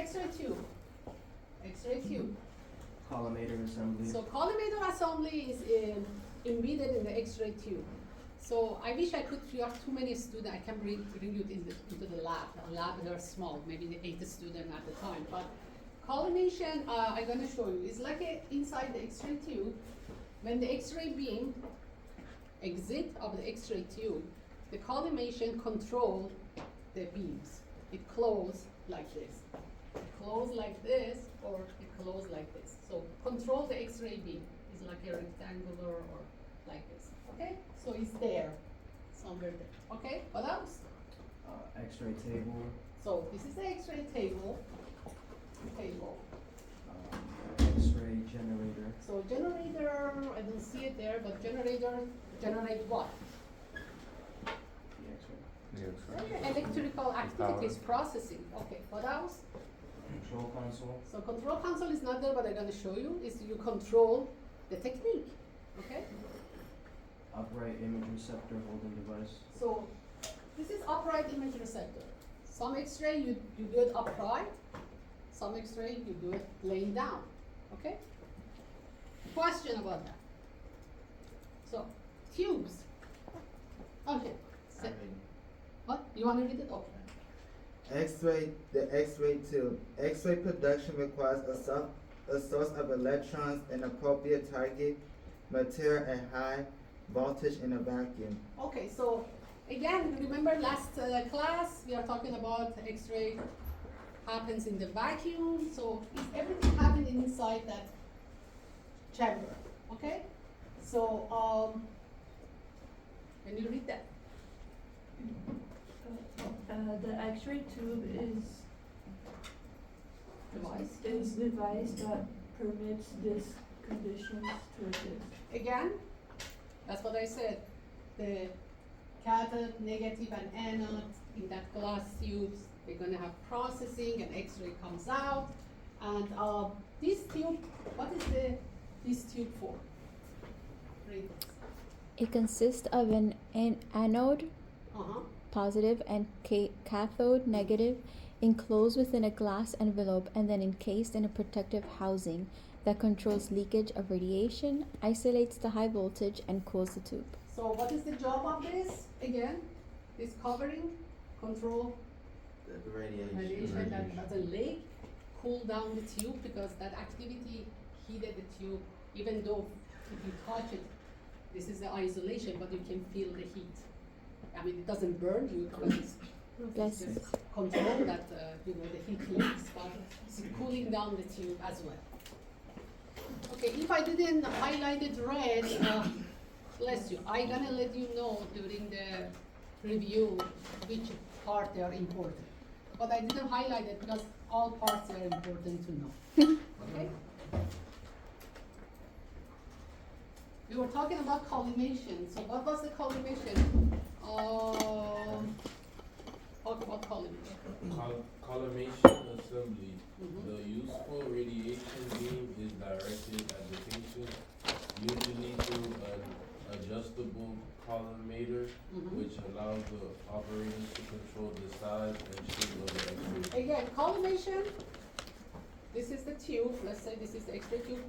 X-ray tube. X-ray tube. Collimator assembly. So collimator assembly is embedded in the X-ray tube. So I wish I could. You have too many students. I can bring you into the lab. The lab they are small, maybe the 8 students at the time. But collimation, I'm gonna show you. It's like inside the X-ray tube. When the X-ray beam exit of the X-ray tube, the collimation control the beams. It close like this. It close like this, or it close like this. So control the X-ray beam. It's like a rectangular or like this. Okay? So it's there, somewhere there. Okay? What else? X-ray table. So this is the X-ray table. X-ray generator. So generator, I don't see it there, but generator generate what? The X-ray. Electrical activities processing. Okay, what else? Control console. So control console is not there, but I'm gonna show you. Is you control the technique. Okay? Upright image receptor holding device. So this is upright image receptor. Some X-ray you do it upright. Some X-ray you do it laying down. Okay? Question about that. So tubes. Okay. I mean, What? You want to read it? Okay. the X-ray tube. X-ray production requires a source of electrons, an appropriate target material, and high voltage in a vacuum. Okay, so again, remember last class, we are talking about X-ray happens in the vacuum, so is everything happening inside that chamber, okay? So, can you read that? The X-ray tube Device. device that permits these conditions to exist. Again, that's what I said. The cathode, negative, and anode in that glass tubes, they're gonna have processing, and X-ray comes out. And this tube, what is this tube for? Read this. It consists of an anode, Uh-huh. positive, and cathode, negative, enclosed within a glass envelope and then encased in a protective housing that controls leakage of radiation, isolates the high voltage, and cools the tube. So what is the job of this? Again, this covering, control The radiation. radiation that doesn't leak, cool down the tube, because that activity heated the tube, even though if you touch it, this is the isolation, but you can feel the heat. I mean, it doesn't burn you, because it's Blessings. just control that, the heat leaks, but it's cooling down the tube as well. Okay, if I didn't highlight it red, bless you, I'm gonna let you know during the review which part they are important. But I didn't highlight it because all parts are important to know. Okay? We were talking about collimation. So what was the collimation? Talk about collimation. Collimation assembly. Mhm. The useful radiation beam is directed at the patient, usually through an adjustable collimator, Mhm. which allows the operators to control the size and shape of the X-ray. Again, collimation, this is the tube, let's say this is the X-ray tube.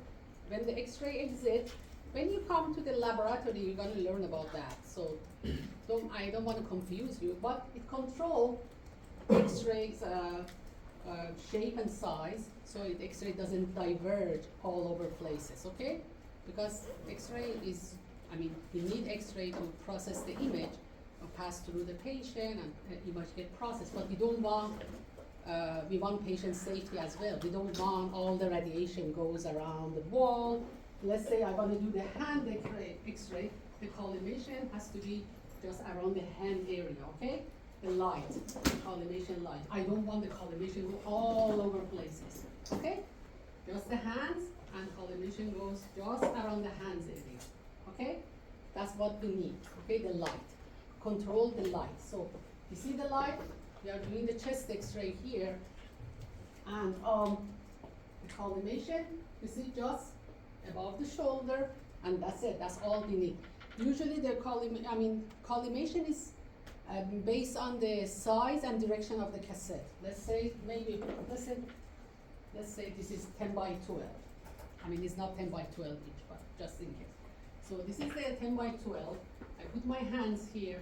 When the X-ray exits, when you come to the laboratory, you're gonna learn about that. So I don't wanna confuse you, but it controls X-rays shape and size, so X-ray doesn't diverge all over places, okay? Because X-ray is, we need X-ray to process the image, pass through the patient, and the image get processed, but we don't want, we want patient safety as well. We don't want all the radiation goes around the wall. Let's say I want to do the hand X-ray, the collimation has to be just around the hand area, okay? The light, the collimation light. I don't want the collimation go all over places, okay? Just the hands, and collimation goes just around the hands area, okay? That's what we need, okay? The light, control the light. So you see the light? We are doing the chest X-ray here, and the collimation, you see just above the shoulder, and that's it. That's all we need. Usually the collimation is based on the size and direction of the cassette. Let's say maybe, let's say this is 10 by 12. I mean, it's not 10 by 12 each, but just in case. So this is the 10 by 12. I put my hands here.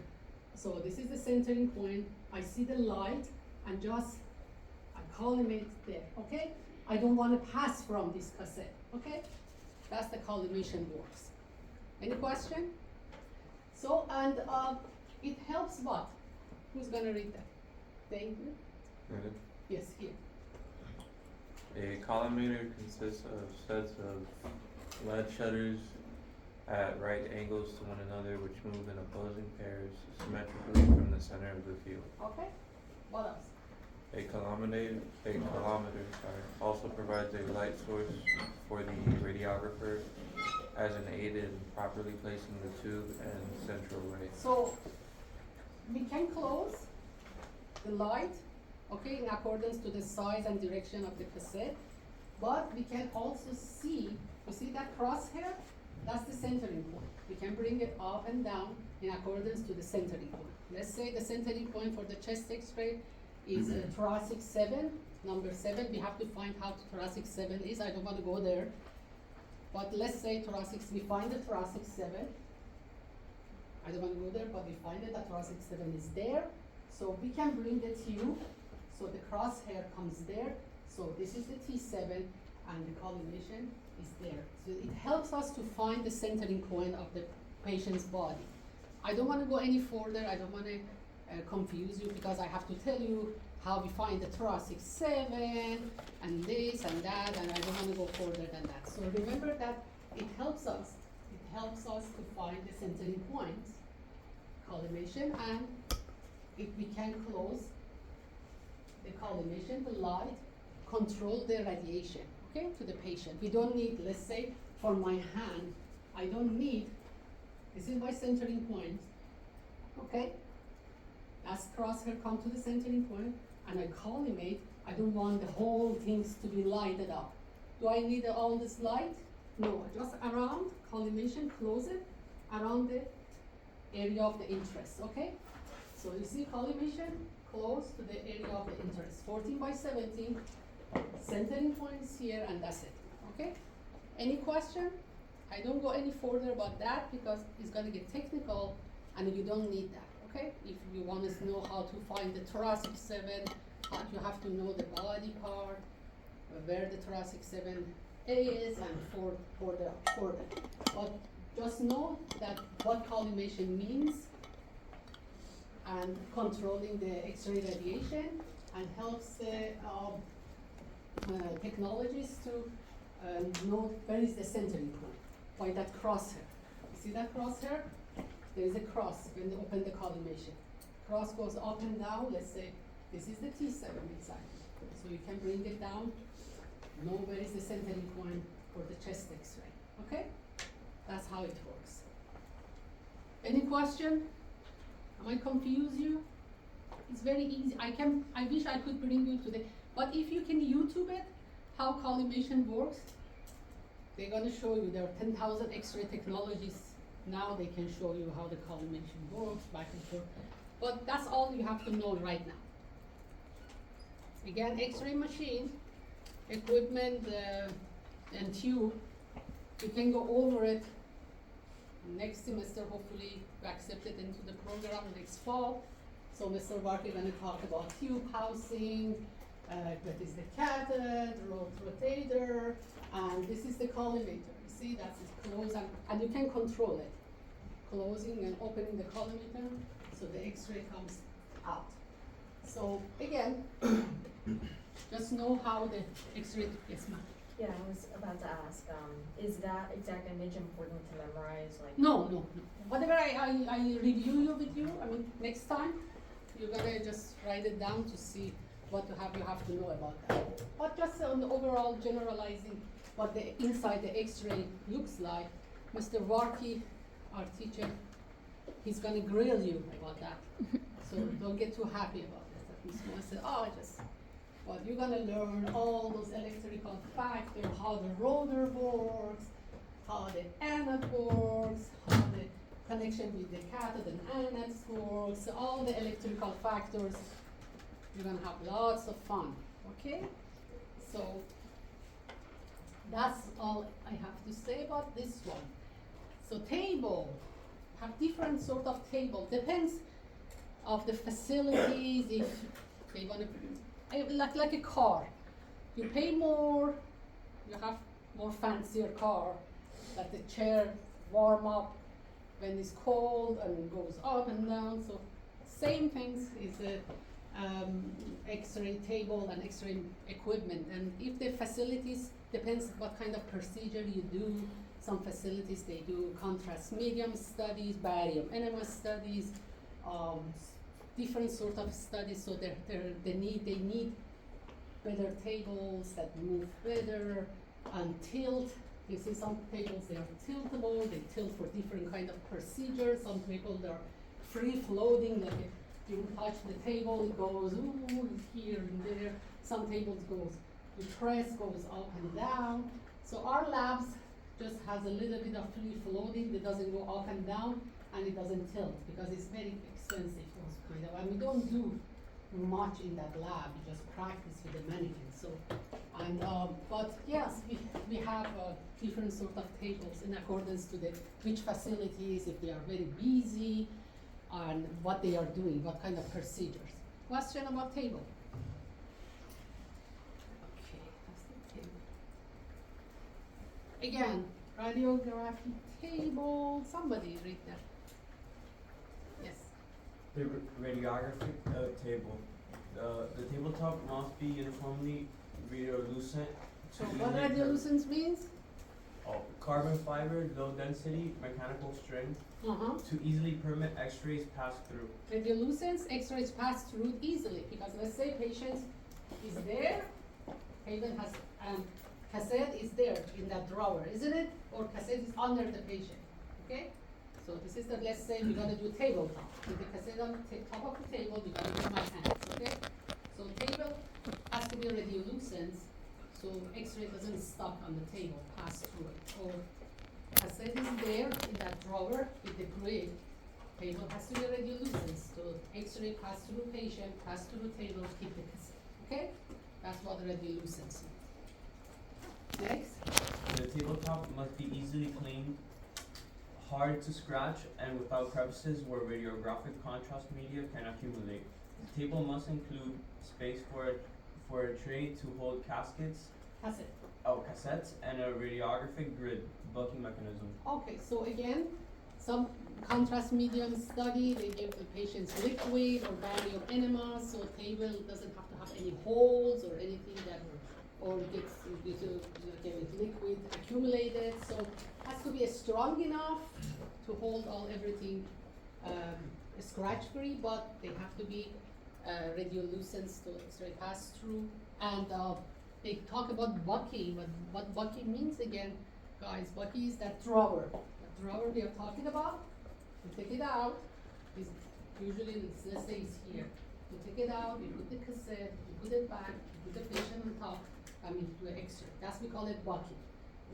So this is the centering point. I see the light and just, I collimate there, okay? I don't want to pass from this cassette, okay? That's the collimation works. Any question? So, and it helps what? Who's gonna read that? Thank you. Ready? Yes, here. A collimator consists of sets of lead shutters at right angles to one another which move in opposing pairs symmetrically from the center of the field. Okay. What else? A collimator also provides a light source for the radiographer as an aid in properly placing the tube and central ray. So we can close the light, okay, in accordance to the size and direction of the cassette, but we can also see, you see that crosshair? That's the centering point. We can bring it up and down in accordance to the centering point. Let's say the centering point for the chest X-ray is thoracic 7, number 7. We have to find how thoracic 7 is. I don't want to go there. But let's say thoracic, we find the thoracic 7. I don't want to go there, but we find it that thoracic 7 is there. So we can bring the tube. So the crosshair comes there. So this is the T7 and the collimation is there. So it helps us to find the centering point of the patient's body. I don't want to go any further. I don't want to confuse you because I have to tell you how we find the thoracic 7 and this and that, and I don't want to go further than that. So remember that it helps us to find the centering points, collimation, and if we can close the collimation, the light, control the radiation, okay, to the patient. We don't need, let's say, for my hand, I don't need, this is my centering point, okay? As crosshair come to the centering point, and I collimate, I don't want the whole things to be lighted up. Do I need all this light? No, just around, collimation, close it, around the area of the interest, okay? So you see collimation, close to the area of the interest. 14 by 17, centering points here, and that's it, okay? Any question? I don't go any further about that because it's gonna get technical and you don't need that, okay? If you want to know how to find the thoracic 7, you have to know the body part, where the thoracic 7 is, and further. But just know that what collimation means and controlling the X-ray radiation and helps technologists to know where is the centering point by that crosshair. You see that crosshair? There is a cross when they open the collimation. Cross goes up and down. Let's say this is the T7 exactly. So you can bring it down, know where is the centering point for the chest X-ray. Okay? That's how it works. Any question? Am I confuse you? It's very easy. I wish I could bring you today, but if you can YouTube it, how collimation works, they're gonna show you. There are 10,000 X-ray technologies now. They can show you how the collimation works back and forth. But that's all you have to know right now. Again, X-ray machine, equipment, and tube. You can go over it next semester. Hopefully, we accept it into the program next fall. So Mr. Barker gonna talk about tube housing. That is the catheter, rotator, and this is the collimator. You see, that's it closed, and you can control it. Closing and opening the collimator, so the X-ray comes out. So again, just know how the X-ray, yes ma'am. Yeah, I was about to ask, is that exact image important to memorize, like? No. Whatever I review you with you, I mean, next time, you're gonna just write it down to see what you have to know about that. But just on the overall generalizing what the inside the X-ray looks like, Mr. Varkey, our teacher, he's gonna grill you about that. So don't get too happy about it. He's gonna say, but you're gonna learn all those electrical factors, how the rotor works, how the anode works, how the connection with the cathode and anode networks, all the electrical factors. You're gonna have lots of fun, okay? So that's all I have to say about this one. So table, have different sort of table, depends of the facilities, if they wanna, like a car. You pay more, you have more fancier car, that the chair warm up when it's cold and goes up and down. So same things is a X-ray table and X-ray equipment. And if the facilities, depends what kind of procedure you do. Some facilities they do contrast medium studies, barium enema studies, different sort of studies. So they need better tables that move better and tilt. You see some tables, they are tiltable, they tilt for different kind of procedures. Some tables they are free floating, like if you touch the table, it goes ooh, here and there. Some tables goes, you press, goes up and down. So our labs just has a little bit of free floating, it doesn't go up and down, and it doesn't tilt, because it's very expensive, those kind of, and we don't do much in that lab, we just practice with the mannequin. So, and but yes, we have different sort of tables in accordance to the which facilities, if they are very busy, and what they are doing, what kind of procedures. Question about table? Okay, that's the table. Again, radiography table. Somebody read that. Yes. The radiographic table. The tabletop must be uniformly radiolucent. So what radiolucence means? Carbon fiber, low density, mechanical strength, to easily permit X-rays pass through. Radiolucence, X-rays pass through easily, because let's say patient is there, patient has, cassette is there in that drawer, isn't it? Or cassette is under the patient, okay? So this is the, let's say we're gonna do tabletop. With the cassette on the top of the table, we're gonna do my hands, okay? So table has to be radiolucence, so X-ray doesn't stop on the table, pass through it. Or cassette is there in that drawer with the grid. Table has to be radiolucence, so X-ray pass through patient, pass through table, keep the cassette, okay? That's what radiolucence means. Next. The tabletop must be easily cleaned, hard to scratch, and without crevices where radiographic contrast media can accumulate. The table must include space for a tray to hold caskets, cassettes, and a radiographic grid bucking mechanism. Okay, so again, some contrast medium study, they give the patients liquid or barium enema, so table doesn't have to have any holes or anything that, or gets liquid accumulated, so has to be strong enough to hold everything scratch free, but they have to be radiolucent to X-ray pass through. And they talk about bucky, but what bucky means again, guys, bucky is that drawer. The drawer we are talking about, you take it out, it's usually, let's say it's here. You take it out, you put the cassette, you put it back, you put the patient on top, do an X-ray. That's, we call it bucky.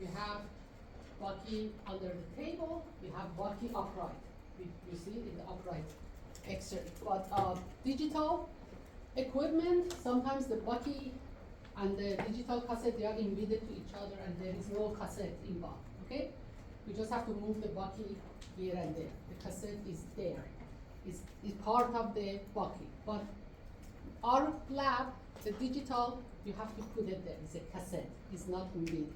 We have bucky under the table, we have bucky upright. You see in the upright X-ray. But digital equipment, sometimes the bucky and the digital cassette, they are embedded to each other and there is no cassette involved, okay? We just have to move the bucky here and there. The cassette is there. It's part of the bucky. But our lab, the digital, you have to put it there. It's a cassette. It's not embedded.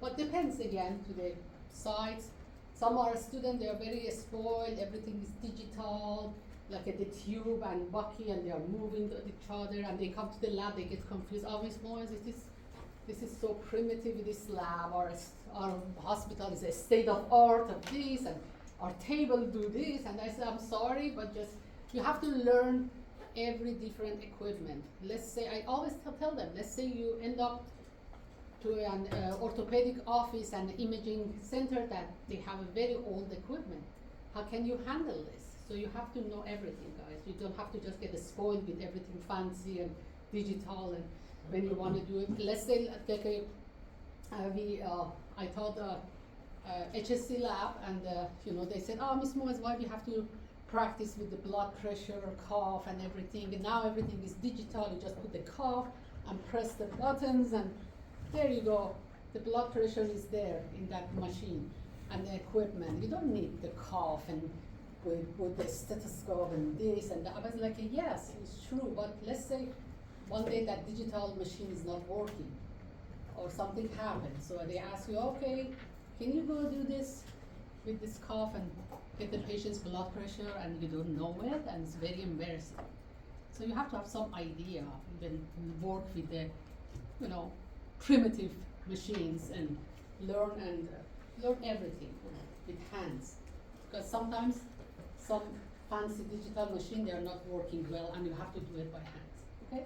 But depends again to the sites. Some are students, they are very spoiled, everything is digital, like at the tube and bucky, and they are moving to each other, and they come to the lab, they get confused. Oh, Miss Moyes, this is so primitive, this lab, our hospital is a state of art of this, and our table do this, and I said, I'm sorry, but just, you have to learn every different equipment. Let's say, I always tell them, let's say you end up to an orthopedic office and imaging center that they have a very old equipment. How can you handle this? So you have to know everything, guys. You don't have to just get spoiled with everything fancy and digital, and when you want to do it. Let's say, like I taught HSC lab, and they said, "Oh, Miss Moaz, why do you have to practice with the blood pressure, cough, and everything? And now everything is digital. You just put the cough and press the buttons, and there you go. The blood pressure is there in that machine and the equipment. You don't need the cough and with the stethoscope and this and that." I was like, yes, it's true, but let's say one day that digital machine is not working or something happens. So they ask you, okay, can you go do this with this cough and get the patient's blood pressure, and you don't know it, and it's very embarrassing. So you have to have some idea, even work with the, primitive machines and learn everything with hands. Because sometimes some fancy digital machine, they are not working well, and you have to do it by hands, okay?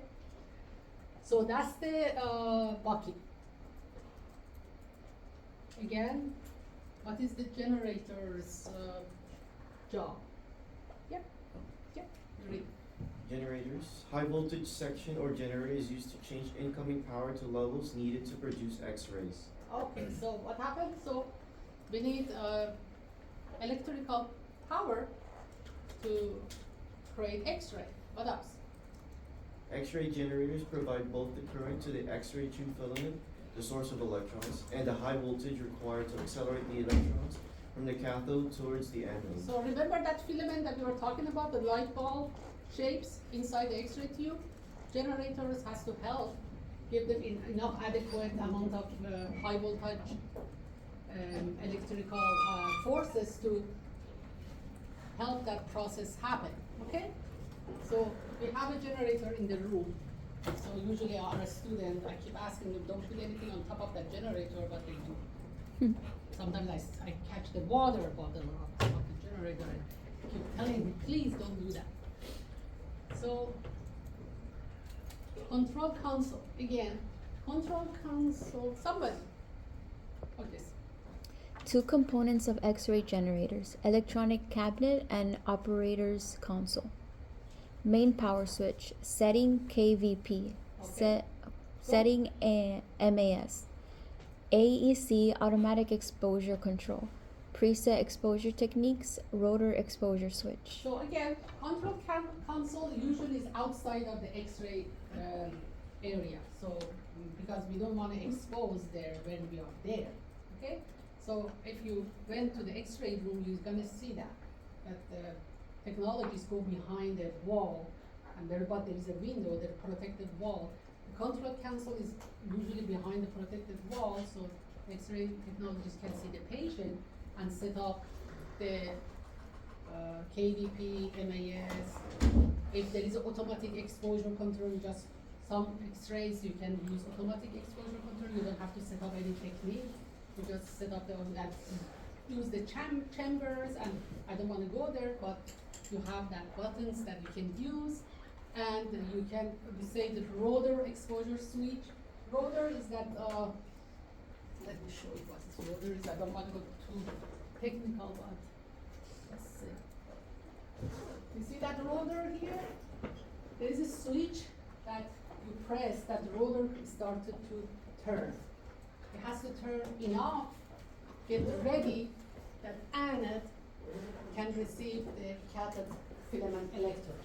So that's the bucket. Again, what is the generator's job? Yep, you read. Generators. High voltage section or generator is used to change incoming power to levels needed to produce X-rays. Okay, so what happens? So we need electrical power to create X-ray. What else? X-ray generators provide both the current to the X-ray tube filament, the source of electrons, and the high voltage required to accelerate the electrons from the cathode towards the anode. So remember that filament that we were talking about, the light bulb shapes inside the X-ray tube? Generators has to help give them enough adequate amount of high voltage electrical forces to help that process happen, okay? So we have a generator in the room. So usually our students, I keep asking them, don't put anything on top of that generator, but they do. Sometimes I catch the water bottle on top of the generator and keep telling them, please don't do that. So, control console, again, control console, somebody, what is this? Two components of X-ray generators, electronic cabinet and operator's console. Main power switch, setting KVP, Okay. setting MAS. AEC, automatic exposure control. Preset exposure techniques, rotor exposure switch. So again, control console usually is outside of the X-ray area. So because we don't want to expose there when we are there, okay? So if you went to the X-ray room, you're gonna see that the technologies go behind the wall, and there is a window, the protected wall. The control console is usually behind the protected wall, so X-ray technologists can see the patient and set up the KVP, MAS. If there is an automatic exposure control, just some X-rays you can use automatic exposure control. You don't have to set up any technique. You just set up use the chambers, and I don't want to go there, but you have that buttons that you can use, and you can say the rotor exposure switch. Rotor is that. Let me show you what this rotor is. I don't want to go too technical, but let's see. You see that rotor here? There is a switch that you press, that rotor started to turn. It has to turn enough, get ready, that anode can receive the cathode filament electron.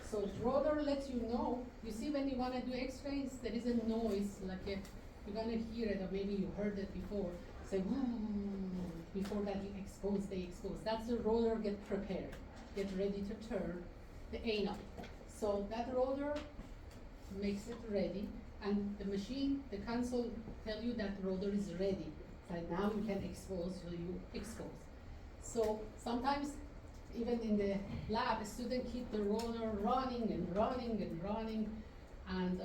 So the rotor lets you know. You see, when you want to do X-rays, there is a noise, you're gonna hear it, or maybe you heard it before. Say woo, before that you expose, they expose. That's the rotor get prepared, get ready to turn the anode. So that rotor makes it ready, and the machine, the console, tell you that rotor is ready. So now you can expose, so you expose. So sometimes, even in the lab, a student keep the rotor running and running and running, and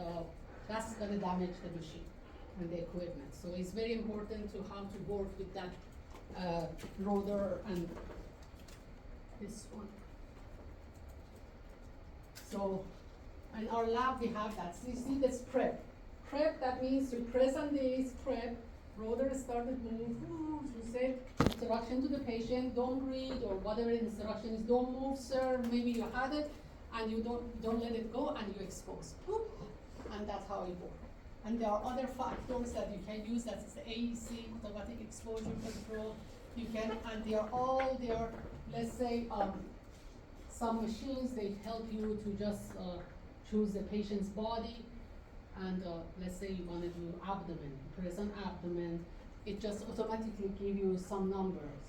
that's gonna damage the machine and the equipment. So it's very important to how to work with that rotor and this one. So in our lab we have that. So you see this prep. Prep, that means you press on this prep, rotor started moving, you say instruction to the patient, don't read, or whatever the instruction is, don't move, sir, maybe you had it, and you don't let it go, and you expose. And that's how it works. And there are other factors that you can use, that's the AEC, automatic exposure control, You can, and they are all there, let's say, some machines, they help you to just, choose the patient's body. And, let's say you wanna do abdomen, press on abdomen, it just automatically give you some numbers,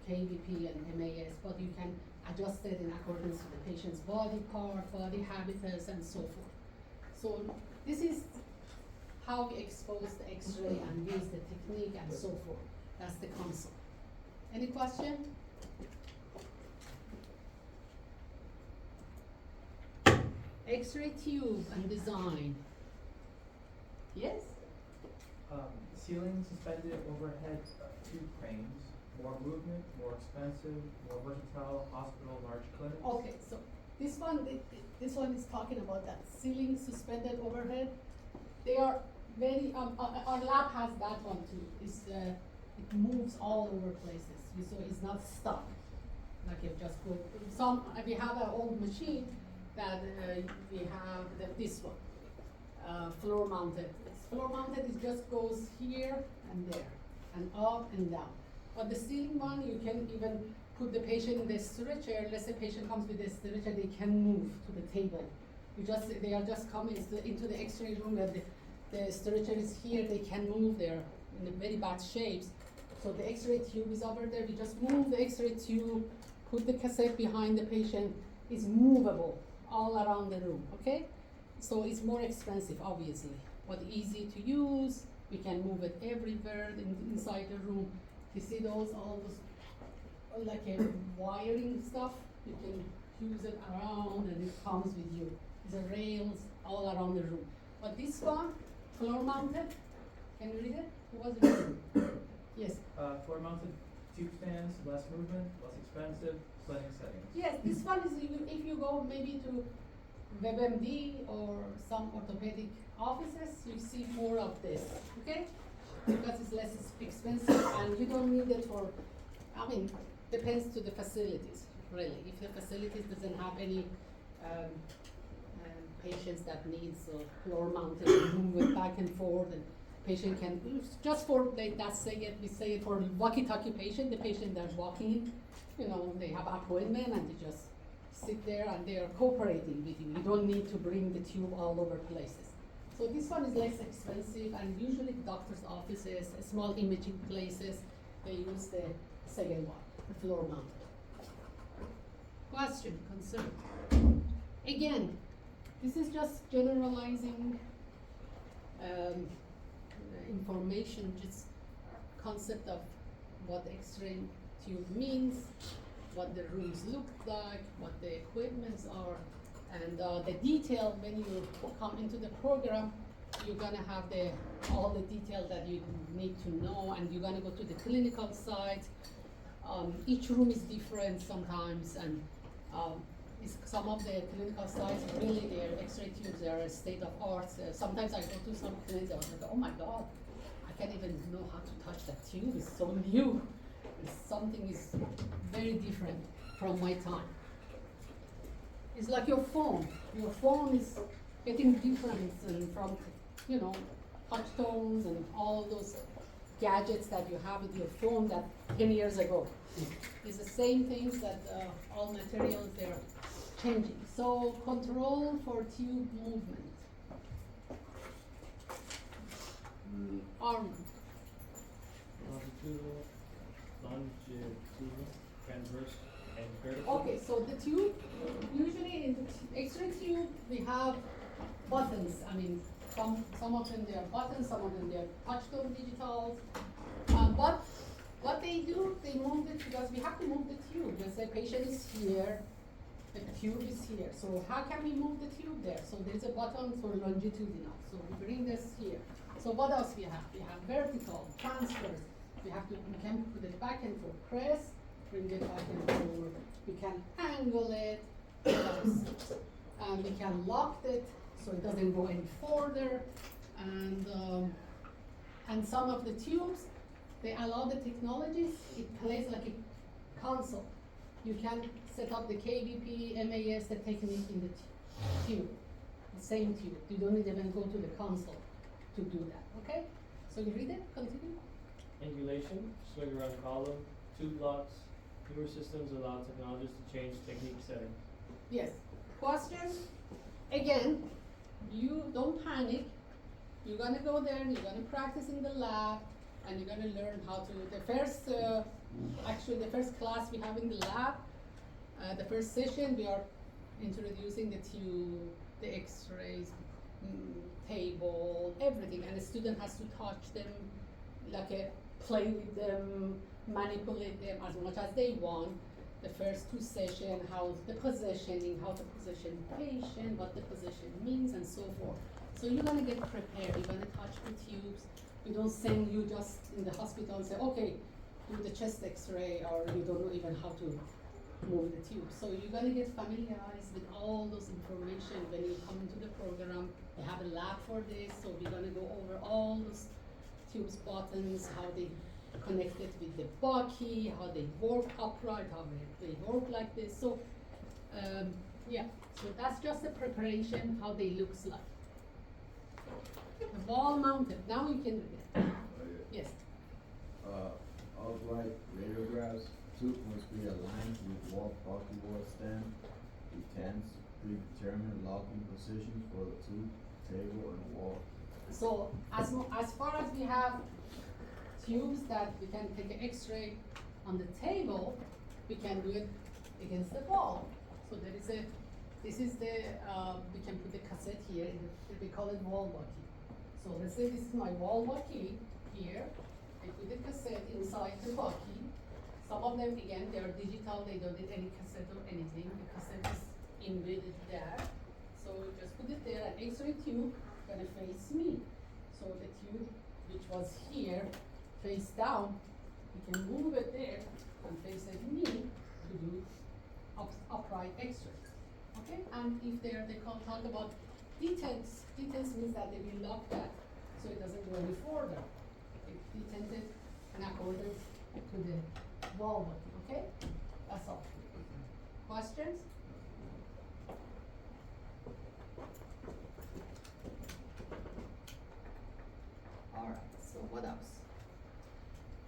KBP and MAS, but you can adjust it in accordance with the patient's body part, body habitus, and so forth. So this is how we expose the X-ray and use the technique and so forth. That's the console. Any question? X-ray tube and design. Yes? Ceiling suspended overhead tube cranes, more movement, more expensive, more versatile, hospital, large clinics. Okay, so this one is talking about that ceiling suspended overhead. They are very, our lab has that one too. It moves all over places, so it's not stuck. Like you just go, we have an old machine that we have this one, floor mounted. It's floor mounted, it just goes here and there, and up and down. But the ceiling one, you can even put the patient in the stretcher. Let's say patient comes with a stretcher, they can move to the table. They are just coming into the X-ray room, and the stretcher is here, they can move there in the very bad shapes. So the X-ray tube is over there, we just move the X-ray tube, put the cassette behind the patient, it's movable all around the room, okay? So it's more expensive, obviously, but easy to use. We can move it everywhere inside the room. You see all those, like a wiring stuff, you can use it around and it comes with you. The rails all around the room. But this one, floor mounted, can you read it? Who was it? Yes. Floor mounted tube stands, less movement, less expensive, clinic settings. Yes, this one is, if you go maybe to WebMD or some orthopedic offices, you see more of this, okay? Because it's less expensive and you don't need it for, depends to the facilities, really. If the facilities doesn't have any patients that needs floor mounted, move it back and forth, and patient can, just for, we say it for walkie-talkie patient, the patient that's walking, they have appointment and they just sit there and they are cooperating with you. You don't need to bring the tube all over places. So this one is less expensive, and usually doctor's offices, small imaging places, they use the second one, the floor mounted. Question, concern? Again, this is just generalizing information, just concept of what X-ray tube means, what the rooms look like, what the equipments are, and the detail. When you come into the program, you're gonna have all the detail that you need to know, and you're gonna go to the clinical side. Each room is different sometimes, and some of the clinical sites, really their X-ray tubes are a state of art. Sometimes I go to some clinics, I'm like, oh my God, I can't even know how to touch that tube, it's so new. Something is very different from my time. It's like your phone. Your phone is getting different from, touch tones and all those gadgets that you have with your phone that 10 years ago. It's the same things that all materials, they're changing. So control for tube movement. Arm. Longitudinal, transverse, and vertical. Okay, so the tube, usually in the X-ray tube, we have buttons. Some of them they are buttons, some of them they are touch tone digitals. But what they do, they move it because we have to move the tube. Let's say patient is here, the tube is here. So how can we move the tube there? So there's a button for longitudinal. So we bring this here. So what else we have? We have vertical, transfers. We can put it back and forth, press, bring it back and forth. We can angle it, and we can lock it so it doesn't go any further. And some of the tubes, they allow the technologies, it plays like a console. You can set up the KBP, MAS, the technique in the tube, the same tube. You don't even go to the console to do that, okay? So you read it, continue. angulation, swing around column, tube blocks. Newer systems allow technologists to change technique settings. Yes. Questions? Again, you don't panic. You're gonna go there and you're gonna practice in the lab and you're gonna learn how to, the first class we have in the lab, the first session we are introducing the tube, the x-rays, table, everything, and the student has to touch them, play with them, manipulate them as much as they want. The first two sessions, how the positioning, how to position patient, what the position means, and so forth. So you're gonna get prepared, you're gonna touch the tubes. We don't send you just in the hospital and say, okay, do the chest x-ray, or you don't know even how to move the tube. So you're gonna get familiarized with all those information when you come into the program. They have a lab for this, so we're gonna go over all those tubes, buttons, how they connected with the bucky, how they work upright, how they work like this. So, yeah, so that's just the preparation, how they looks like. The wall mounted, now you can read it. Yes. Upright radiographs, tube must be aligned with wall bucky wall stand. It predetermined locking positions for the tube, table, and wall. So as far as we have tubes that we can take an X-ray on the table, we can do it against the wall. So there is a, this is the, we can put the cassette here, we call it wall bucky. So let's say this is my wall bucky here. I put the cassette inside the bucky. Some of them, again, they are digital, they don't need any cassette or anything. The cassette is embedded there. So just put it there, an X-ray tube gonna face me. So the tube, which was here, face down, you can move it there and face at me to do upright X-ray. Okay, and if they talk about detents, detents means that they will lock that so it doesn't go any further. It's detented in accordance to the wall button, okay? That's all. Questions? Alright, so what else?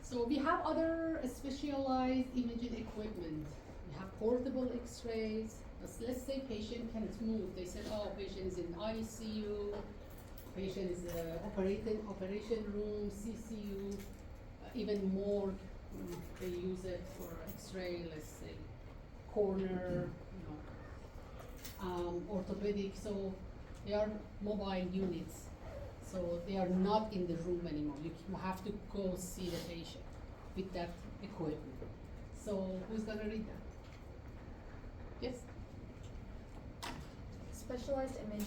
So we have other specialized imaging equipment. We have portable x-rays. Let's say patient can't move. They said, oh, patient is in ICU, patient is operation room, CCU, even more, they use it for x-ray, let's say, corner, orthopedic, so they are mobile units. So they are not in the room anymore. You have to go see the patient with that equipment. So who's gonna read that? Yes? Specialized image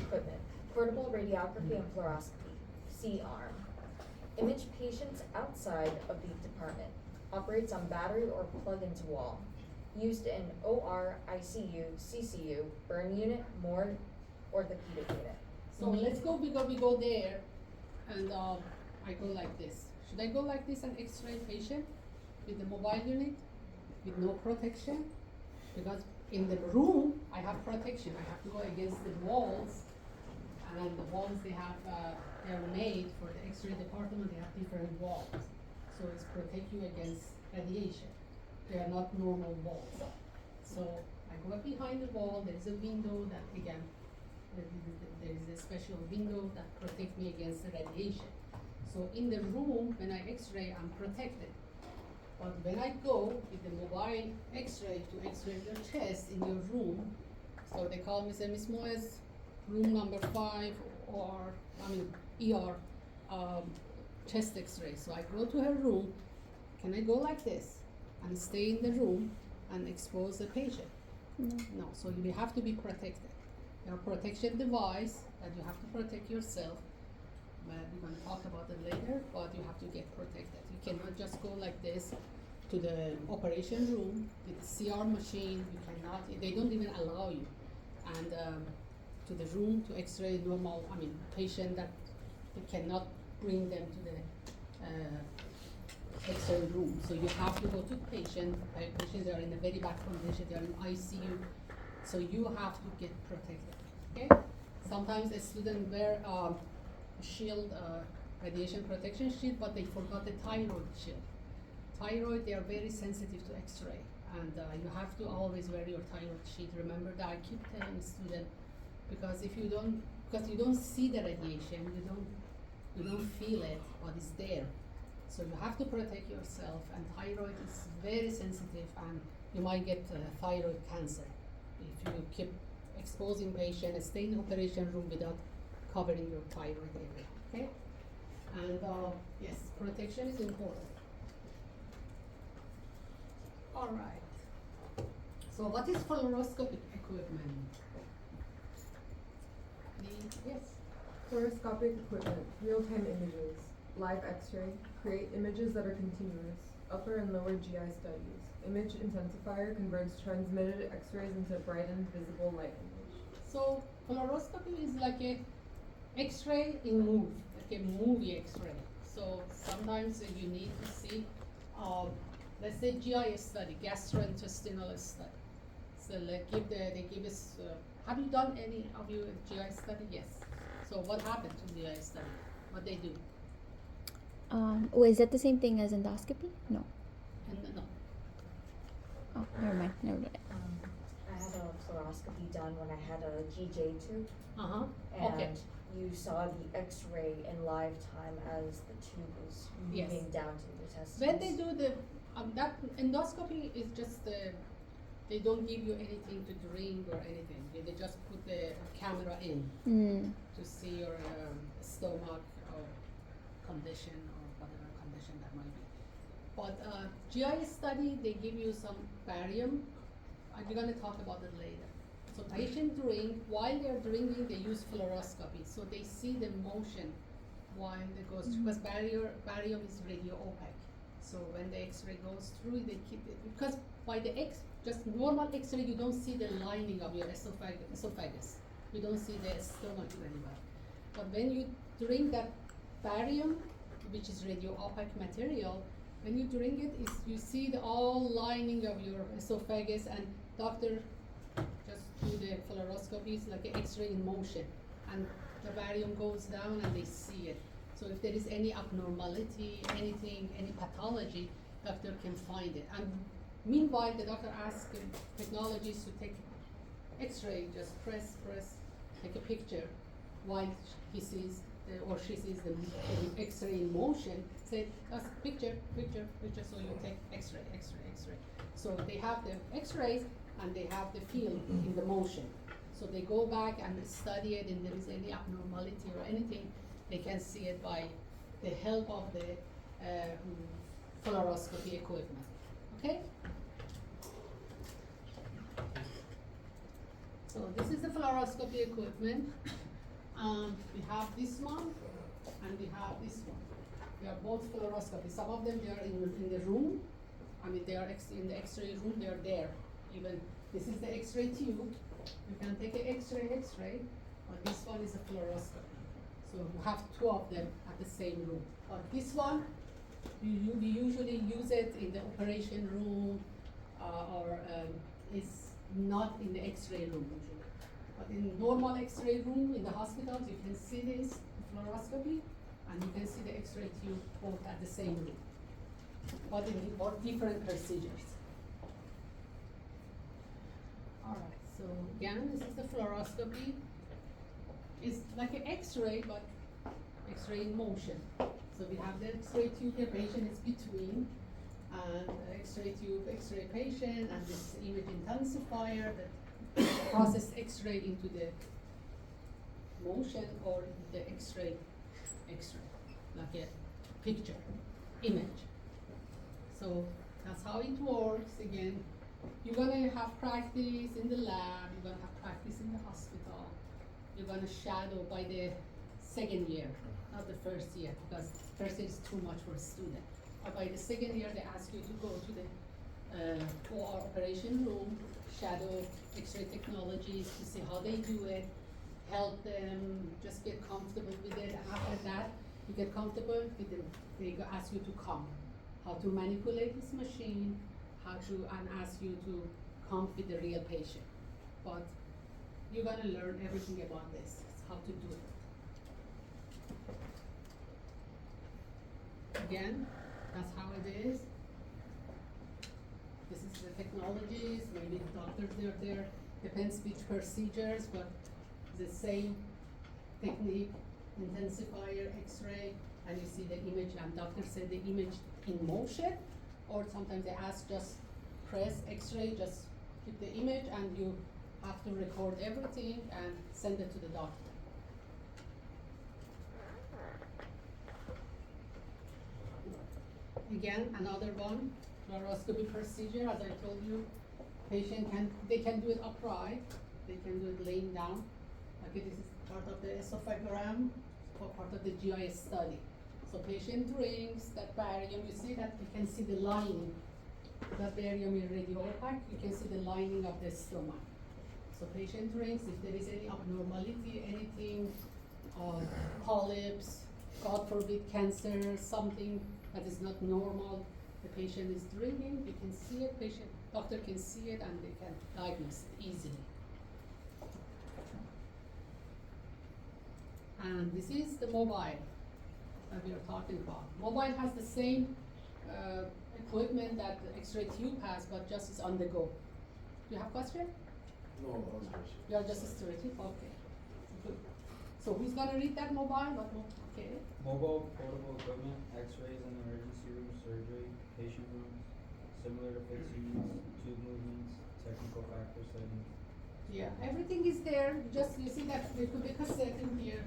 equipment, portable radiography and fluoroscopy, C-arm. Image patients outside of the department, operates on battery or plug-into wall. Used in OR, ICU, CCU, burn unit, morgue, orthopedic unit. So let's go, we go there, and I go like this. Should I go like this and X-ray patient with the mobile unit, with no protection? Because in the room, I have protection. I have to go against the walls, and the walls they have, they are made for the X-ray department. They have different walls, so it's protect you against radiation. They are not normal walls. So I go up behind the wall. There is a window that again, there is a special window that protects me against the radiation. So in the room, when I X-ray, I'm protected. But when I go with the mobile X-ray to X-ray your chest in your room, so they call me, say, Miss Moez, room number 5, or, ER, chest X-ray. So I go to her room, can I go like this and stay in the room and expose the patient? No, so you have to be protected. There are protection device that you have to protect yourself. But we're going to talk about it later, but you have to get protected. You cannot just go like this to the operation room with the CR machine. You cannot, they don't even allow you. And to the room to X-ray normal, patient that you cannot bring them to the X-ray room. So you have to go to patient, they are in a very bad condition, they are in ICU. So you have to get protected, okay? Sometimes a student wear shield, radiation protection shield, but they forgot the thyroid shield. Thyroid, they are very sensitive to X-ray, and you have to always wear your thyroid shield. Remember that I keep telling students, because if you don't, because you don't see the radiation, you don't feel it, but it's there. So you have to protect yourself, and thyroid is very sensitive, and you might get thyroid cancer if you keep exposing patients, stay in the operation room without covering your thyroid area, okay? And yes, protection is important. All right. So what is fluoroscopic equipment? Yes. Fluoroscopic equipment, real-time images, live X-ray, create images that are continuous, upper and lower GI studies. Image intensifier converts transmitted X-rays into brightened visible light image. So fluoroscopy is like a X-ray in move, like a movie X-ray. So sometimes you need to see, let's say GI study, gastrointestinal study. So they give us. Have you done any of your GI study? Yes. So what happened to GI study? What they do? Oh, is that the same thing as endoscopy? No. And no. Oh, never mind. I had a fluoroscopy done when I had a GJ tube. Okay. And you saw the X-ray in live time as the tube was Yes. moving down to the testes. When they do the that endoscopy is just they don't give you anything to drink or anything. They just put the camera in to see your stomach or condition or whatever condition that might be. But GI study, they give you some barium. We're going to talk about it later. So patient drink, while they're drinking, they use fluoroscopy. So they see the motion while they goes through, because barium is radio opaque. So when the X-ray goes through, they keep it, because by the just normal X-ray, you don't see the lining of your esophagus. You don't see the stomach very well. But when you drink that barium, which is radio opaque material, when you drink it, you see the all lining of your esophagus, and doctor just do the fluoroscopy, it's like an X-ray in motion, and the barium goes down and they see it. So if there is any abnormality, anything, any pathology, doctor can find it. And meanwhile, the doctor asks technologists to take X-ray, just press, take a picture while he sees or she sees the X-ray in motion. Say, that's picture. So you take X-ray. So they have the X-rays and they have the field in the motion. So they go back and study it, and if there is any abnormality or anything, they can see it by the help of the fluoroscopy equipment. Okay? So this is the fluoroscopy equipment. We have this one and we have this one. They are both fluoroscopy. Some of them, they are in the room. I mean, they are in the X-ray room. They are there. Even this is the X-ray tube. You can take an X-ray, but this one is a fluoroscopy. So we have two of them at the same room. But this one, we usually use it in the operation room, or it's not in the X-ray room usually. But in normal X-ray room in the hospitals, you can see this fluoroscopy, and you can see the X-ray tube both at the same room, but for different procedures. All right. So again, this is the fluoroscopy. It's like an X-ray, but X-ray in motion. So we have the X-ray tube, the patient is between, and the X-ray tube, X-ray patient, and this image intensifier that process X-ray into the motion or the X-ray, like a picture, image. So that's how it works. Again, you're gonna have practice in the lab, you're gonna have practice in the hospital, you're gonna shadow by the second year, not the first year, because first year is too much for a student. But by the second year, they ask you to go to the OR operation room, shadow X-ray technologies to see how they do it, help them, just get comfortable with it. And after that, you get comfortable with them. They ask you to come, how to manipulate this machine, and ask you to come with the real patient. But you're gonna learn everything about this, how to do it. again, that's how it is. This is the technologies, maybe the doctors are there, depends which procedures, but the same technique, intensifier, X-ray, and you see the image, and doctors say the image in motion, or sometimes they ask just press X-ray, just keep the image, and you have to record everything and send it to the doctor. Again, another one, fluoroscopy procedure, as I told you, they can do it upright, they can do it laying down. Okay, this is part of the esophagram, or part of the GI study. So patient drinks that barium, you see that, you can see the lining. That barium is already opaque, you can see the lining of the stomach. So patient drinks, if there is any abnormality, anything, polyps, God forbid cancer, something that is not normal, the patient is drinking, you can see it, doctor can see it, and they can diagnose it easily. And this is the mobile that we are talking about. Mobile has the same equipment that the X-ray tube has, but just is on the go. Do you have question? No, I was just. You are just stretching? Okay. Good. So who's gonna read that mobile? Okay. Mobile portable equipment, X-rays in emergency room, surgery, patient rooms, similar to fixed units, tube movements, technical factor settings. Yeah, everything is there. You see that there could be cassette in here.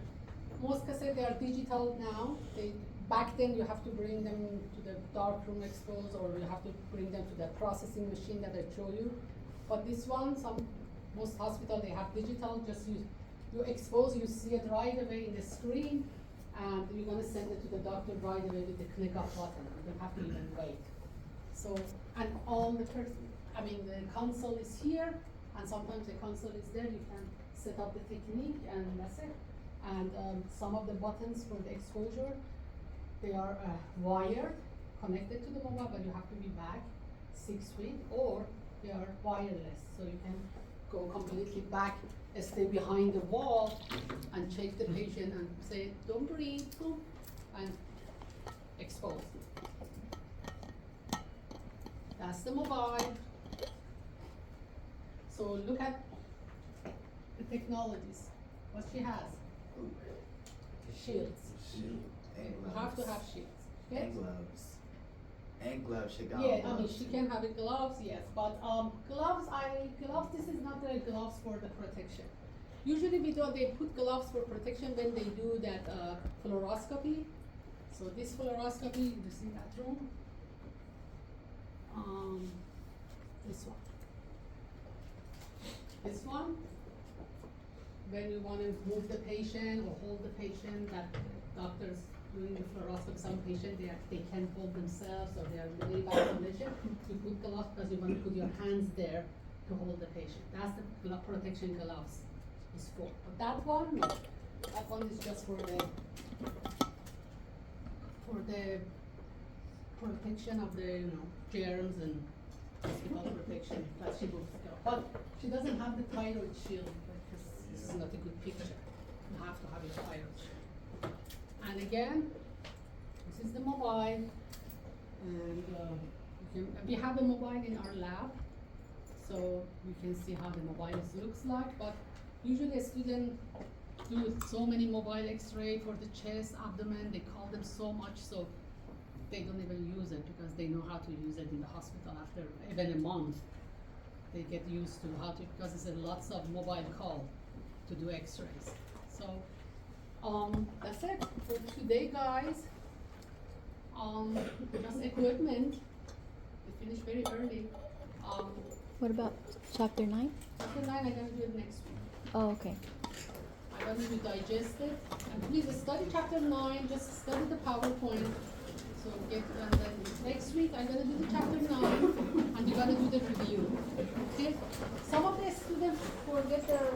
Most cassette, they are digital now. Back then you have to bring them to the dark room exposed, or you have to bring them to the processing machine that I show you. But this one, most hospitals, they have digital. Just you expose, you see it right away in the screen, and you're gonna send it to the doctor right away with the click of button. You don't have to even wait. So, and all the the console is here, and sometimes the console is there. You can set up the technique, and that's it. And some of the buttons for the exposure, they are wired, connected to the mobile, but you have to be back 6 feet, or they are wireless, so you can go completely back, stay behind the wall, and check the patient and say, don't breathe, boom, and expose. That's the mobile. So look at the technologies, what she has. Shields. Shield and You gloves. have to have shields. Yes? And gloves. And gloves, she got Yeah, gloves. she can have gloves, yes, but gloves, this is not the gloves for the protection. Usually they put gloves for protection when they do that fluoroscopy. So this fluoroscopy, you see that room? This one. This one, when you want to move the patient or hold the patient, that doctors doing the fluoroscopy, some patient they can't hold themselves, or they are in really bad condition, you put gloves because you want to put your hands there to hold the patient. That's the glove protection gloves is for. But that one, no. That one is just for the protection of the germs and hospital protection that she moves. But she doesn't have the thyroid shield, because this is not a good picture. You have to have a thyroid shield. And again, this is the mobile, and we have the mobile in our lab, so you can see how the mobile looks like. But usually a student do so many mobile X-ray for the chest, abdomen. They call them so much, so they don't even use it because they know how to use it in the hospital after even a month. They get used to how to, because it's lots of mobile call to do X-rays. So that's it for today, guys. Just equipment. We finished very early. What about chapter 9? Chapter 9, I'm gonna do it next week. Oh, okay. I'm gonna digest it. And please study chapter 9, just study the PowerPoint. So and then next week I'm gonna do the chapter 9, and you're gonna do the review. Okay? Some of the students forget their